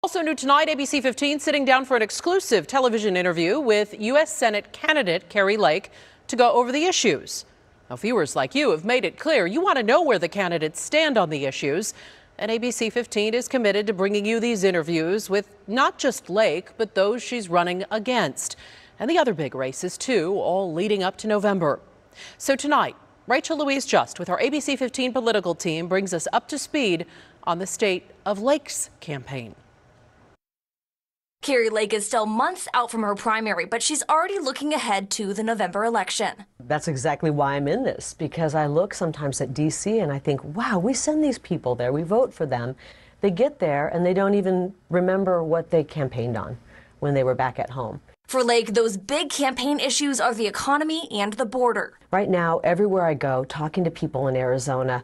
Also new tonight, ABC 15 sitting down for an exclusive television interview with U.S. Senate candidate Kari Lake to go over the issues. Now, viewers like you have made it clear you want to know where the candidates stand on the issues. And ABC 15 is committed to bringing you these interviews with not just Lake, but those she's running against. And the other big races, too, all leading up to November. So tonight, Rachel Louise Just with our ABC 15 political team brings us up to speed on the state of Lake's campaign. Kari Lake is still months out from her primary, but she's already looking ahead to the November election. That's exactly why I'm in this, because I look sometimes at D.C. and I think, wow, we send these people there, we vote for them. They get there and they don't even remember what they campaigned on when they were back at home. For Lake, those big campaign issues are the economy and the border. Right now, everywhere I go, talking to people in Arizona,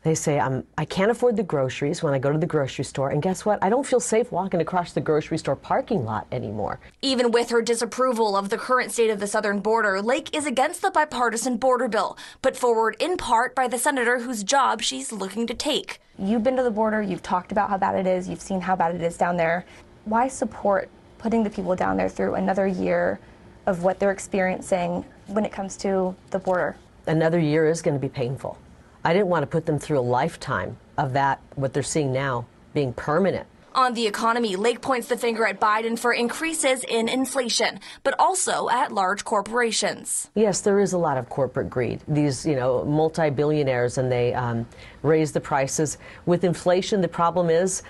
they say, I can't afford the groceries when I go to the grocery store. And guess what? I don't feel safe walking across the grocery store parking lot anymore. Even with her disapproval of the current state of the southern border, Lake is against the bipartisan border bill, put forward in part by the senator whose job she's looking to take. You've been to the border, you've talked about how bad it is, you've seen how bad it is down there. Why support putting the people down there through another year of what they're experiencing when it comes to the border? Another year is going to be painful. I didn't want to put them through a lifetime of that, what they're seeing now, being permanent. On the economy, Lake points the finger at Biden for increases in inflation, but also at large corporations. Yes, there is a lot of corporate greed. These, multi-billionaires, and they raise the prices. With inflation, the problem is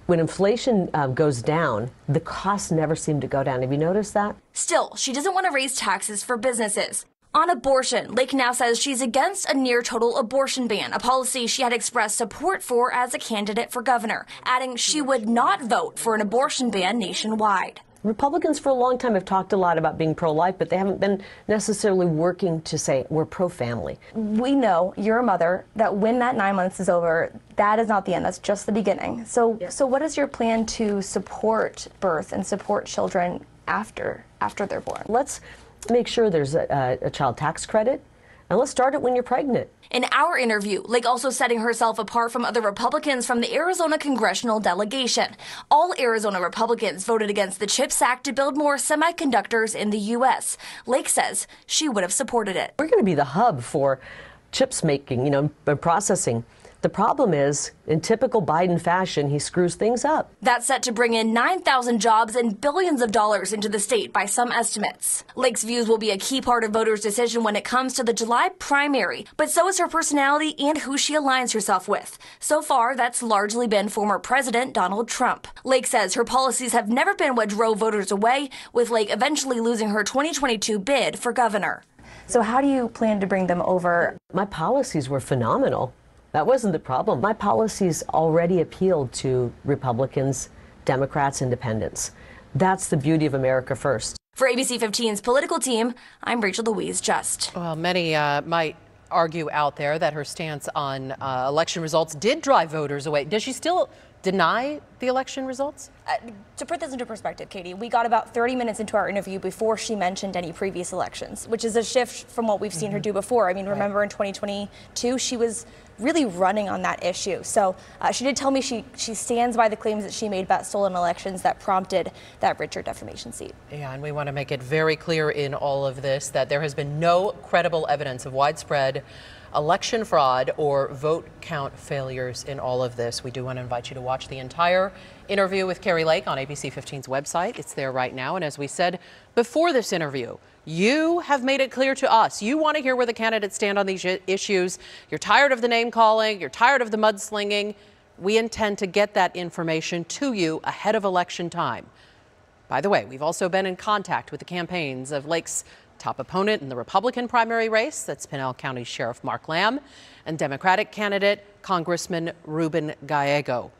when inflation goes down, the costs never seem to go down. Have you noticed that? Still, she doesn't want to raise taxes for businesses. On abortion, Lake now says she's against a near-total abortion ban, a policy she had expressed support for as a candidate for governor, adding she would not vote for an abortion ban nationwide. Republicans for a long time have talked a lot about being pro-life, but they haven't been necessarily working to say we're pro-family. We know, you're a mother, that when that 9 months is over, that is not the end, that's just the beginning. So what is your plan to support birth and support children after they're born? Let's make sure there's a child tax credit, and let's start it when you're pregnant. In our interview, Lake also setting herself apart from other Republicans from the Arizona congressional delegation. All Arizona Republicans voted against the CHIPS Act to build more semiconductors in the U.S. Lake says she would have supported it. We're going to be the hub for chips making, processing. The problem is, in typical Biden fashion, he screws things up. That's set to bring in 9,000 jobs and billions of dollars into the state by some estimates. Lake's views will be a key part of voters' decision when it comes to the July primary, but so is her personality and who she aligns herself with. So far, that's largely been former President Donald Trump. Lake says her policies have never been what drove voters away, with Lake eventually losing her 2022 bid for governor. So how do you plan to bring them over? My policies were phenomenal. That wasn't the problem. My policies already appealed to Republicans, Democrats, Independents. That's the beauty of America First. For ABC 15's political team, I'm Rachel Louise Just. Well, many might argue out there that her stance on election results did drive voters away. Does she still deny the election results? To put this into perspective, Katie, we got about 30 minutes into our interview before she mentioned any previous elections, which is a shift from what we've seen her do before. I mean, remember in 2022, she was really running on that issue. So she did tell me she stands by the claims that she made about stolen elections that prompted that Richard defamation suit. Yeah, and we want to make it very clear in all of this that there has been no credible evidence of widespread election fraud or vote count failures in all of this. We do want to invite you to watch the entire interview with Kari Lake on ABC 15's website. It's there right now. And as we said before this interview, you have made it clear to us. You want to hear where the candidates stand on these issues. You're tired of the name calling. You're tired of the mudslinging. We intend to get that information to you ahead of election time. By the way, we've also been in contact with the campaigns of Lake's top opponent in the Republican primary race, that's Pinal County Sheriff Mark Lamb, and Democratic candidate Congressman Ruben Gallego.